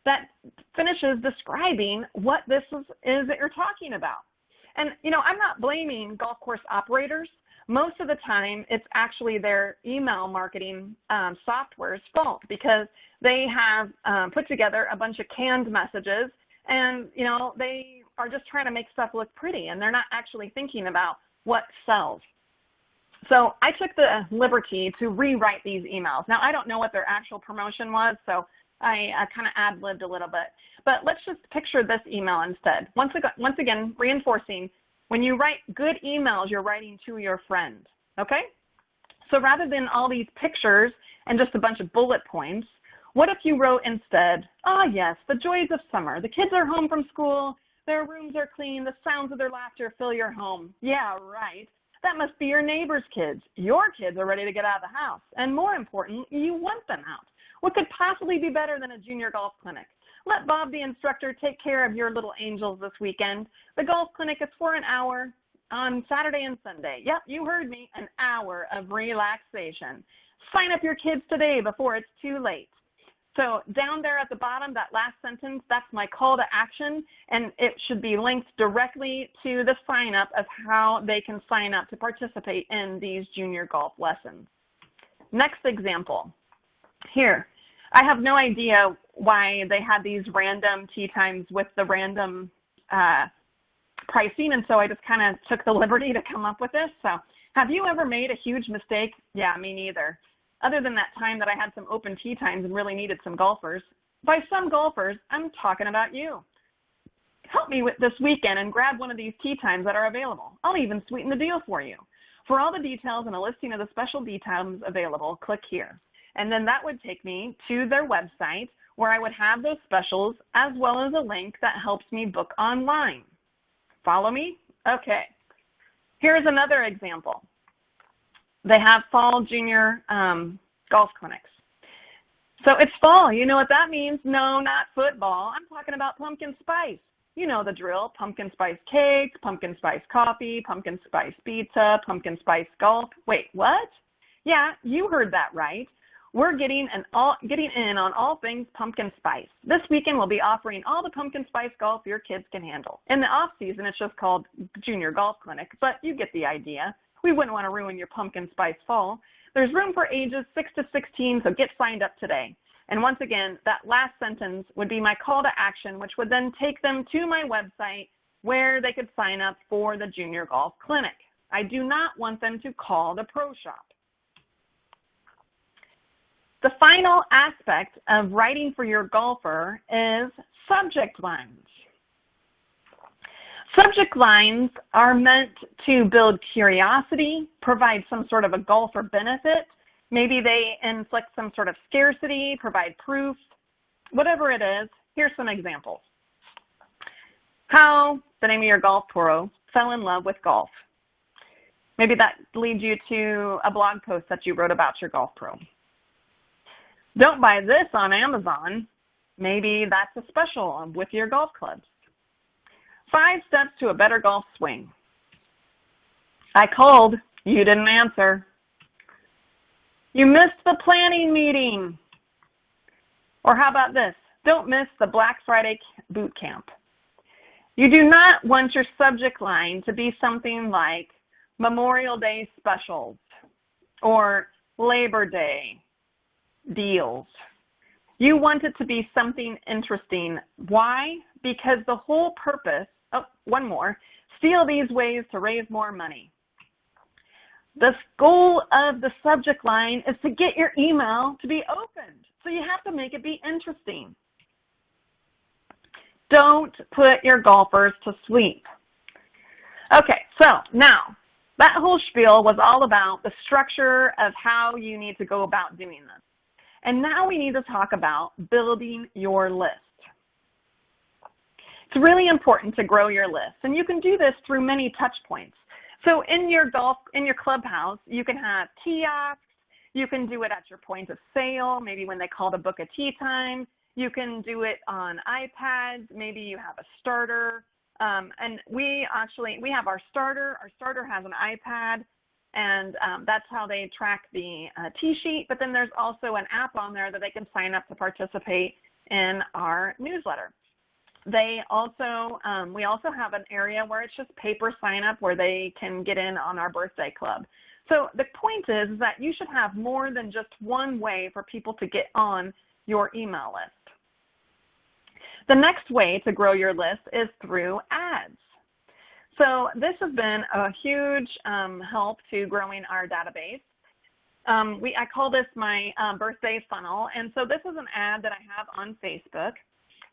that finishes describing what this is that you're talking about. And, I'm not blaming golf course operators. Most of the time, it's actually their email marketing software's fault because they have put together a bunch of canned messages and, they are just trying to make stuff look pretty and they're not actually thinking about what sells. So I took the liberty to rewrite these emails. Now, I don't know what their actual promotion was, so I kind of ad-libbed a little bit. But let's just picture this email instead. Once again, reinforcing, when you write good emails, you're writing to your friend, okay? So rather than all these pictures and just a bunch of bullet points, what if you wrote instead, yes, the joys of summer. The kids are home from school. Their rooms are clean. The sounds of their laughter fill your home. Yeah, right. That must be your neighbor's kids. Your kids are ready to get out of the house. And more important, you want them out. What could possibly be better than a junior golf clinic? Let Bob, the instructor, take care of your little angels this weekend. The golf clinic is for an hour on Saturday and Sunday. Yep, you heard me, an hour of relaxation. Sign up your kids today before it's too late. So down there at the bottom, that last sentence, that's my call to action, and it should be linked directly to the sign up of how they can sign up to participate in these junior golf lessons. Next example. Here, I have no idea why they had these random tee times with the random pricing, and so I just kind of took the liberty to come up with this. So have you ever made a huge mistake? Yeah, me neither. Other than that time that I had some open tee times and really needed some golfers. By some golfers, I'm talking about you. Help me with this weekend and grab one of these tee times that are available. I'll even sweeten the deal for you. For all the details and a listing of the special tee times available, click here. And then that would take me to their website where I would have those specials as well as a link that helps me book online. Follow me? Okay. Here's another example. They have fall junior golf clinics. So it's fall. You know what that means? No, not football. I'm talking about pumpkin spice. You know the drill. Pumpkin spice cakes, pumpkin spice coffee, pumpkin spice pizza, pumpkin spice golf. Wait, what? Yeah, you heard that right. we're getting in on all things pumpkin spice. This weekend we'll be offering all the pumpkin spice golf your kids can handle. In the off season, it's just called Junior Golf Clinic, but you get the idea. We wouldn't want to ruin your pumpkin spice fall. There's room for ages 6 to 16, so get signed up today. And once again, that last sentence would be my call to action, which would then take them to my website where they could sign up for the Junior Golf Clinic. I do not want them to call the pro shop. The final aspect of writing for your golfer is subject lines. Subject lines are meant to build curiosity, provide some sort of a golfer benefit. Maybe they inflict some sort of scarcity, provide proof, whatever it is. Here's some examples. How the name of your golf pro fell in love with golf. Maybe that leads you to a blog post that you wrote about your golf pro. Don't buy this on Amazon. Maybe that's a special with your golf clubs. 5 steps to a better golf swing. I called. You didn't answer. You missed the planning meeting. Or how about this? Don't miss the Black Friday boot camp. You do not want your subject line to be something like Memorial Day specials or Labor Day deals. You want it to be something interesting. Why? Because the whole purpose, one more, steal these ways to raise more money. The goal of the subject line is to get your email to be opened. So you have to make it be interesting. Don't put your golfers to sleep. Okay, so now that whole spiel was all about the structure of how you need to go about doing this. And now we need to talk about building your list. It's really important to grow your list, and you can do this through many touch points. So in your clubhouse, you can have kiosks. You can do it at your point of sale, maybe when they call to book a tee time. You can do it on iPads. Maybe you have a starter. And we have our starter. Our starter has an iPad, and that's how they track the tee sheet. But then there's also an app on there that they can sign up to participate in our newsletter. We also have an area where it's just paper sign up where they can get in on our birthday club. So the point is that you should have more than just one way for people to get on your email list. The next way to grow your list is through ads. So this has been a huge help to growing our database. I call this my birthday funnel, and so this is an ad that I have on Facebook.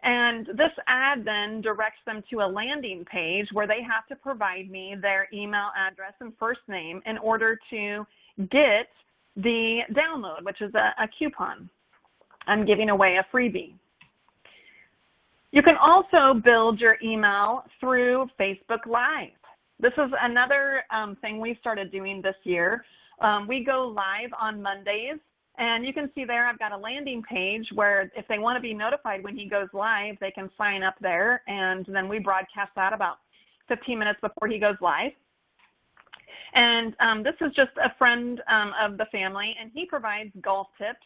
And this ad then directs them to a landing page where they have to provide me their email address and first name in order to get the download, which is a coupon. I'm giving away a freebie. You can also build your email through Facebook Live. This is another thing we started doing this year. We go live on Mondays. And you can see there I've got a landing page where if they want to be notified when he goes live, they can sign up there, and then we broadcast that about 15 minutes before he goes live. And this is just a friend of the family, and he provides golf tips.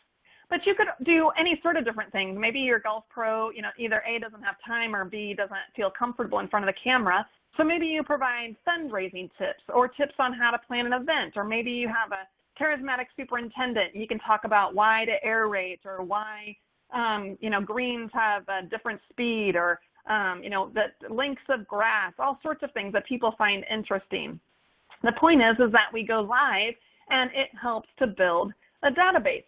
But you could do any sort of different things. Maybe your golf pro, either A, doesn't have time, or B, doesn't feel comfortable in front of the camera. So maybe you provide fundraising tips or tips on how to plan an event, or maybe you have a charismatic superintendent. You can talk about why to aerate, or why, greens have a different speed, or, the lengths of grass, all sorts of things that people find interesting. The point is that we go live, and it helps to build a database.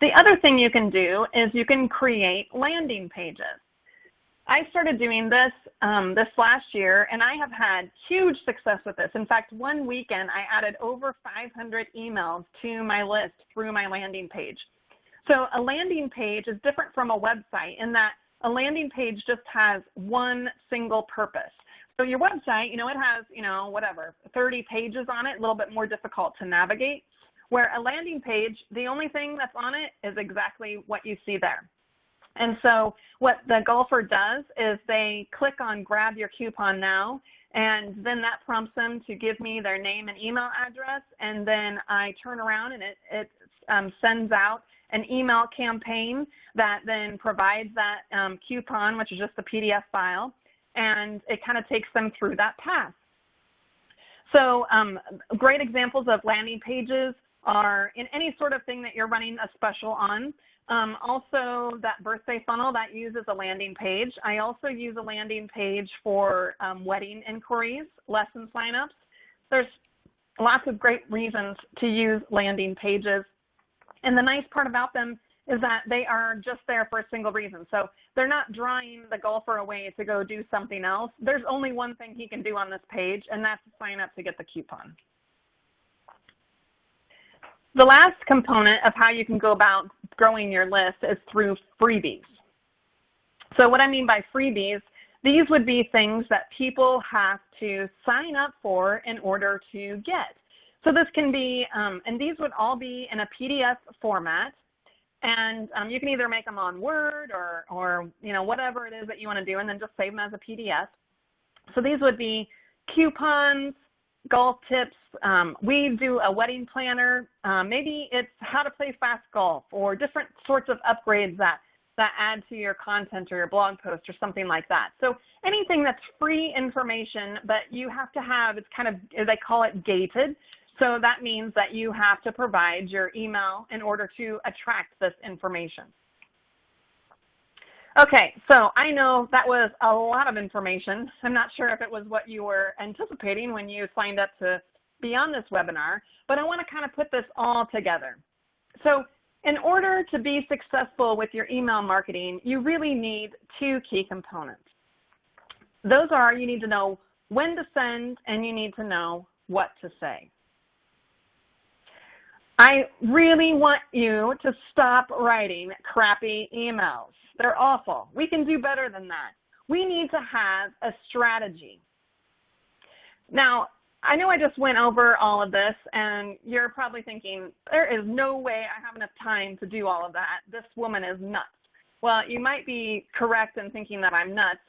The other thing you can do is you can create landing pages. I started doing this this last year, and I have had huge success with this. In fact, one weekend I added over 500 emails to my list through my landing page. So a landing page is different from a website in that a landing page just has one single purpose. So your website, it has, 30 pages on it, a little bit more difficult to navigate, where a landing page, the only thing that's on it is exactly what you see there. And so what the golfer does is they click on grab your coupon now, And then that prompts them to give me their name and email address, and then I turn around and it sends out an email campaign that then provides that coupon, which is just a PDF file, and it kind of takes them through that path. So great examples of landing pages are in any sort of thing that you're running a special on. Also, that birthday funnel, that uses a landing page. I also use a landing page for wedding inquiries, lesson signups. There's lots of great reasons to use landing pages. And the nice part about them is that they are just there for a single reason. So they're not drawing the golfer away to go do something else. There's only one thing he can do on this page, and that's to sign up to get the coupon. The last component of how you can go about growing your list is through freebies. So what I mean by freebies, these would be things that people have to sign up for in order to get. So this can be, and these would all be in a PDF format, and you can either make them on Word or whatever it is that you want to do, and then just save them as a PDF. So these would be coupons, golf tips. We do a wedding planner. Maybe it's how to play fast golf or different sorts of upgrades that add to your content or your blog post or something like that. So anything that's free information, but you have to have, it's kind of, they call it gated. So that means that you have to provide your email in order to attract this information. Okay, so I know that was a lot of information. I'm not sure if it was what you were anticipating when you signed up to be on this webinar, but I want to kind of put this all together. So in order to be successful with your email marketing, you really need two key components. Those are, you need to know when to send and you need to know what to say. I really want you to stop writing crappy emails. They're awful. We can do better than that. We need to have a strategy. Now, I know I just went over all of this, and you're probably thinking, there is no way I have enough time to do all of that. This woman is nuts. Well, you might be correct in thinking that I'm nuts,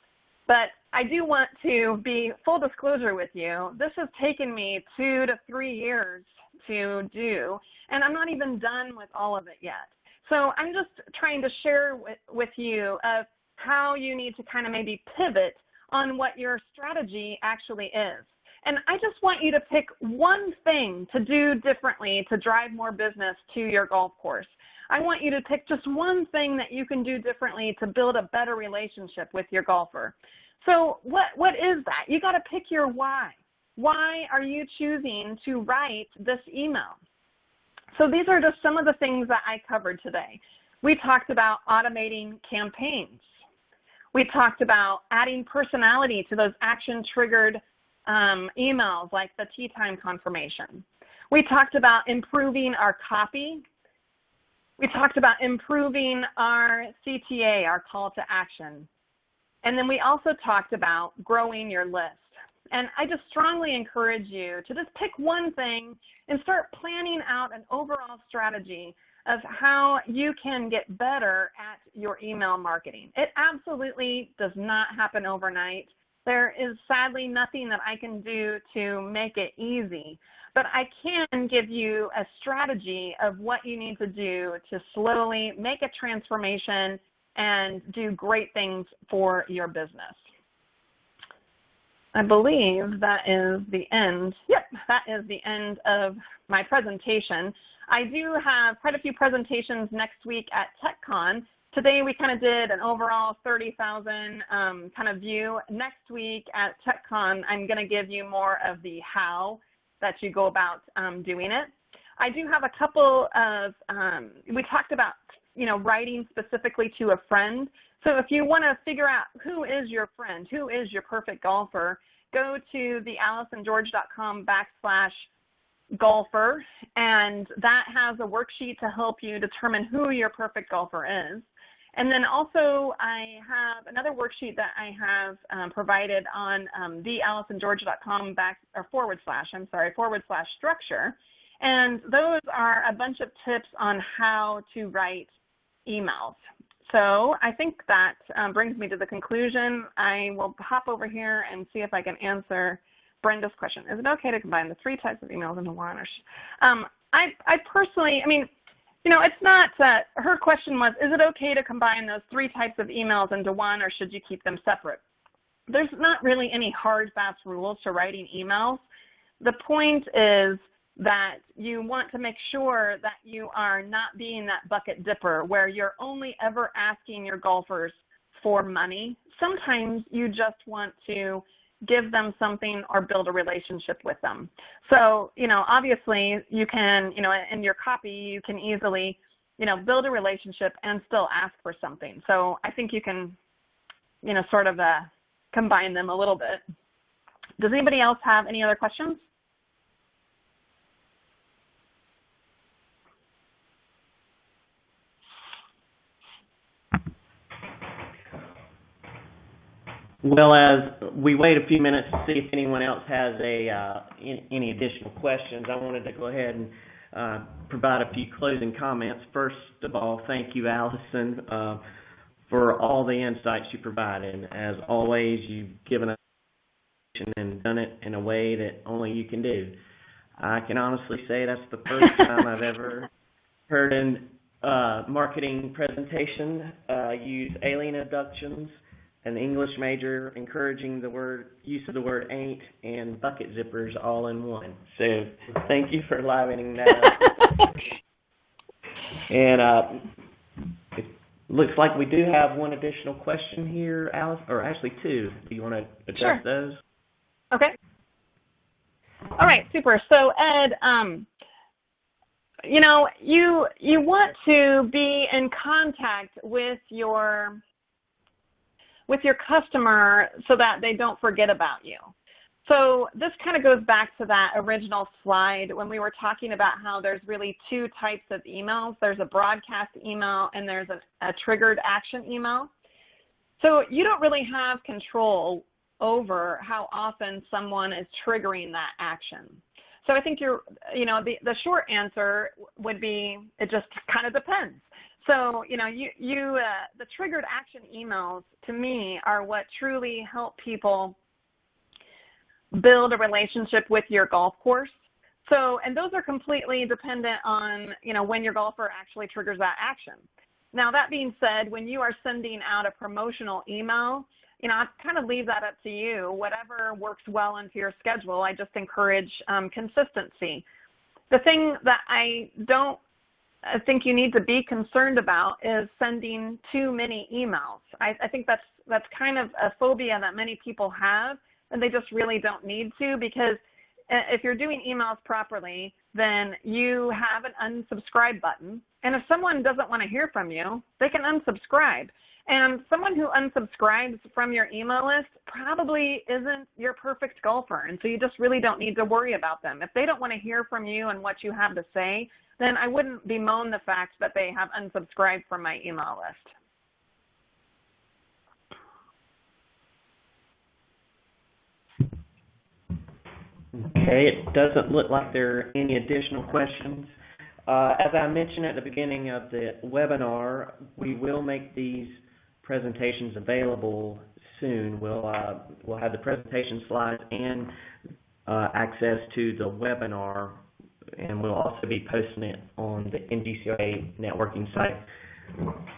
but I do want to be full disclosure with you. This has taken me 2 to 3 years to do, and I'm not even done with all of it yet. So I'm just trying to share with you of how you need to kind of maybe pivot on what your strategy actually is. And I just want you to pick one thing to do differently to drive more business to your golf course. I want you to pick just one thing that you can do differently to build a better relationship with your golfer. So what is that? You got to pick your why. Why are you choosing to write this email? So these are just some of the things that I covered today. We talked about automating campaigns. We talked about adding personality to those action-triggered emails like the tee time confirmation. We talked about improving our copy. We talked about improving our CTA, our call to action. And then we also talked about growing your list. And I just strongly encourage you to just pick one thing and start planning out an overall strategy of how you can get better at your email marketing. It absolutely does not happen overnight. There is sadly nothing that I can do to make it easy, but I can give you a strategy of what you need to do to slowly make a transformation and do great things for your business. I believe that is the end. Yep, that is the end of my presentation. I do have quite a few presentations next week at TechCon. Today we kind of did an overall 30,000 kind of view. Next week at TechCon, I'm going to give you more of the how that you go about doing it. I do have a couple of, we talked about, writing specifically to a friend. So if you want to figure out who is your friend, who is your perfect golfer, go to the AllisonGeorge.com/golfer, and that has a worksheet to help you determine who your perfect golfer is. And then also I have another worksheet that I have provided on the AllisonGeorge.com/structure. And those are a bunch of tips on how to write emails. So I think that brings me to the conclusion. I will hop over here and see if I can answer Brenda's question. Is it okay to combine the 3 types of emails into one? I personally, it's not, her question was, is it okay to combine those 3 types of emails into one, or should you keep them separate? There's not really any hard, fast rules to writing emails. The point is that you want to make sure that you are not being that bucket dipper where you're only ever asking your golfers for money. Sometimes you just want to give them something or build a relationship with them. So, obviously you can, in your copy, you can easily, build a relationship and still ask for something. So I think you can, sort of combine them a little bit. Does anybody else have any other questions? Well, as we wait a few minutes to see if anyone else has any additional questions, I wanted to go ahead and provide a few closing comments. First of all, thank you, Allison, for all the insights you provided. As always, you've given us and done it in a way that only you can do. I can honestly say that's the first time I've ever heard a marketing presentation use alien abductions, an English major encouraging the use of the word ain't, and bucket zippers all in one. So thank you for livening that up. And it looks like we do have one additional question here, Alice, or actually 2. Do you want to address those? Okay. All right, super. So Ed, you want to be in contact with your customer so that they don't forget about you. So this kind of goes back to that original slide when we were talking about how there's really 2 types of emails. There's a broadcast email and there's a triggered action email. So you don't really have control over how often someone is triggering that action. So I think the short answer would be it just kind of depends. So, the triggered action emails, to me, are what truly help people build a relationship with your golf course. So, and those are completely dependent on, when your golfer actually triggers that action. Now, that being said, when you are sending out a promotional email, I kind of leave that up to you. Whatever works well into your schedule, I just encourage consistency. The thing that I think you need to be concerned about is sending too many emails. I think that's kind of a phobia that many people have, and they just really don't need to, because if you're doing emails properly, then you have an unsubscribe button, and if someone doesn't want to hear from you, they can unsubscribe. And someone who unsubscribes from your email list probably isn't your perfect golfer, and so you just really don't need to worry about them. If they don't want to hear from you and what you have to say, then I wouldn't bemoan the fact that they have unsubscribed from my email list. Okay, it doesn't look like there are any additional questions. As I mentioned at the beginning of the webinar, we will make these presentations available soon. We'll have the presentation slides and access to the webinar, and we'll also be posting it on the NGCOA networking site,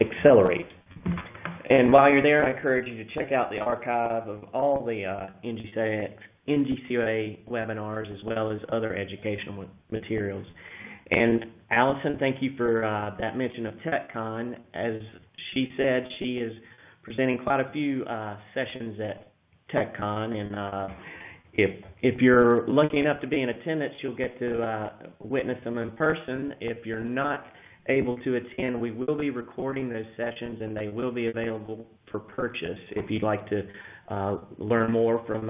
Accelerate. And while you're there, I encourage you to check out the archive of all the NGCOA webinars, as well as other educational materials. And Allison, thank you for that mention of TechCon. As she said, she is presenting quite a few sessions at TechCon, and if you're lucky enough to be in attendance, you'll get to witness them in person. If you're not able to attend, we will be recording those sessions, and they will be available for purchase if you'd like to learn more from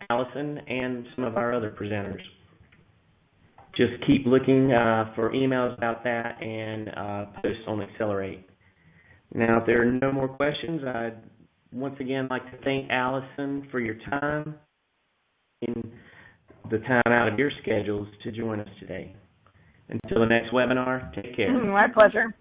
Allison and some of our other presenters. Just keep looking for emails about that and post on Accelerate. Now, if there are no more questions, I'd once again like to thank Allison for your time and the time out of your schedules to join us today. Until the next webinar, take care. My pleasure.